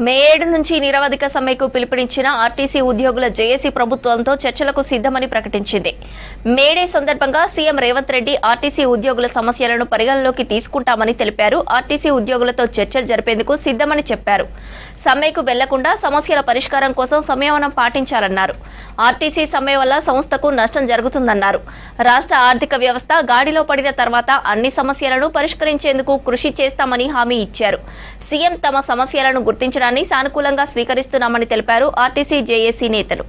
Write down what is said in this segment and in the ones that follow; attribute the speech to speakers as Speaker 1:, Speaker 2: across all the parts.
Speaker 1: మే 7 నుంచి నిరవధిక సమ్మెకు పిలుపునిచ్చిన ఆర్టీసీ ఉద్యోగుల జేఏసీ ప్రభుత్వంతో చర్చలకు సిద్ధమని ప్రకటించింది. మేడే సందర్భంగా సీఎం రేవంత్ రెడ్డి ఆర్టీసీ ఉద్యోగుల సమస్యలను పరిగణలోకి తీసుకుంటామని తెలిపారు. ఆర్టీసీ ఉద్యోగులతో చర్చలు జరిపేందుకు సిద్ధమని చెప్పారు. సమ్మెకు వెళ్లకుండా సమస్యల పరిష్కారం కోసం సంయమనం పాటించాలన్నారు. ఆర్టీసీ సమ్మె వల్ల సంస్థకు నష్టం జరుగుతుందన్నారు. రాష్ట్ర ఆర్థిక వ్యవస్థ గాడిలో పడిన తర్వాత అన్ని సమస్యలను పరిష్కరించేందుకు కృషి చేస్తామని హామీ ఇచ్చారు. సీఎం తమ సమస్యలను గుర్తించడానికి సానుకూలంగా స్వీకరిస్తున్నామని తెలిపారు. ఆర్టీసీ జేఏసీ నేతలు.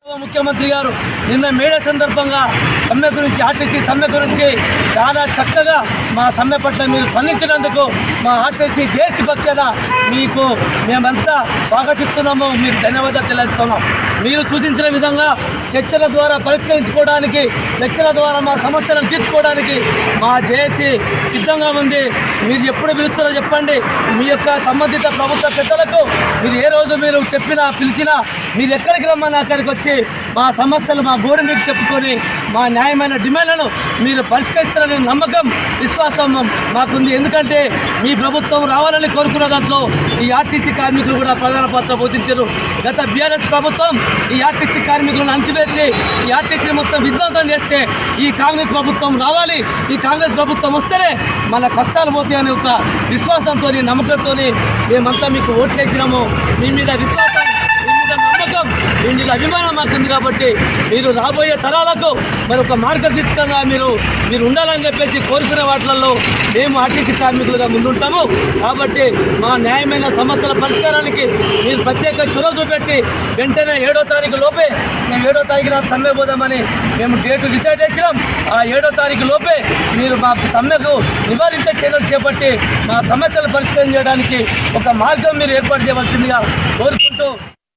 Speaker 2: ముఖ్యమంత్రి గారు నిన్న మేడే సందర్భంగా సమ్మె గురించి, ఆర్టీసీ సమ్మె గురించి చాలా చక్కగా మా సమ్మె పట్ల మీరు స్పందించినందుకు మా ఆర్టీసీ జేఏసీ పక్షాన మీకు మేమంతా స్వాగతిస్తున్నాము. మీకు ధన్యవాదాలు తెలియజేస్తున్నాం. మీరు సూచించిన విధంగా చర్చల ద్వారా పరిష్కరించుకోవడానికి, చర్చల ద్వారా మా సమస్యలను తీర్చుకోవడానికి మా జేఏసీ సిద్ధంగా ఉంది. మీరు ఎప్పుడు పిలుస్తారో చెప్పండి. మీ యొక్క సంబంధిత ప్రభుత్వ పెద్దలకు మీరు ఏ రోజు మీరు చెప్పినా పిలిచినా మీరు ఎక్కడికి రమ్మని అక్కడికి వచ్చి మా సమస్యలు, మా గోడు మీకు చెప్పుకొని మా న్యాయమైన డిమాండ్లను మీరు పరిష్కరిస్తారనే నమ్మకం, విశ్వాసం మాకుంది. ఎందుకంటే మీ ప్రభుత్వం రావాలని కోరుకున్న దాంట్లో ఈ ఆర్టీసీ కార్మికులు కూడా ప్రధాన పాత్ర పోషించారు. గత బీఆర్ఎస్ ప్రభుత్వం ఈ ఆర్టీసీ కార్మికులను అంచివేసి ఈ ఆర్టీసీని మొత్తం విధ్వంసం చేస్తే ఈ కాంగ్రెస్ ప్రభుత్వం రావాలి, ఈ కాంగ్రెస్ ప్రభుత్వం వస్తేనే మన కష్టాలు పోతాయి అనే ఒక విశ్వాసంతో, నమ్మకంతో మేమంతా మీకు ఓట్లేసినాము. మీ మీద విశ్వాసం, మీ మీద నమ్మకం, మీ మీద అభిమానం మాకుంది. కాబట్టి మీరు రాబోయే తరాలకు మరి ఒక మార్గదర్శకంగా మీరు ఉండాలని చెప్పేసి కోరుకునే వాటిల్లో మేము ఆర్టీసీ కార్మికులుగా ముందుంటాము. కాబట్టి మా న్యాయమైన సమస్యల పరిష్కారానికి మీరు ప్రత్యేక చొరవ చూపెట్టి వెంటనే 7వ తారీఖు లోపే, మేము 7వ తారీఖున సమ్మె పోదామని మేము డేటు డిసైడ్ చేసినాం. ఆ 7వ తారీఖు లోపే మీరు మా సమ్మెకు నివారించే చర్యలు చేపట్టి మా సమస్యలు పరిష్కారం చేయడానికి ఒక మార్గం మీరు ఏర్పాటు చేయవలసిందిగా కోరుకుంటూ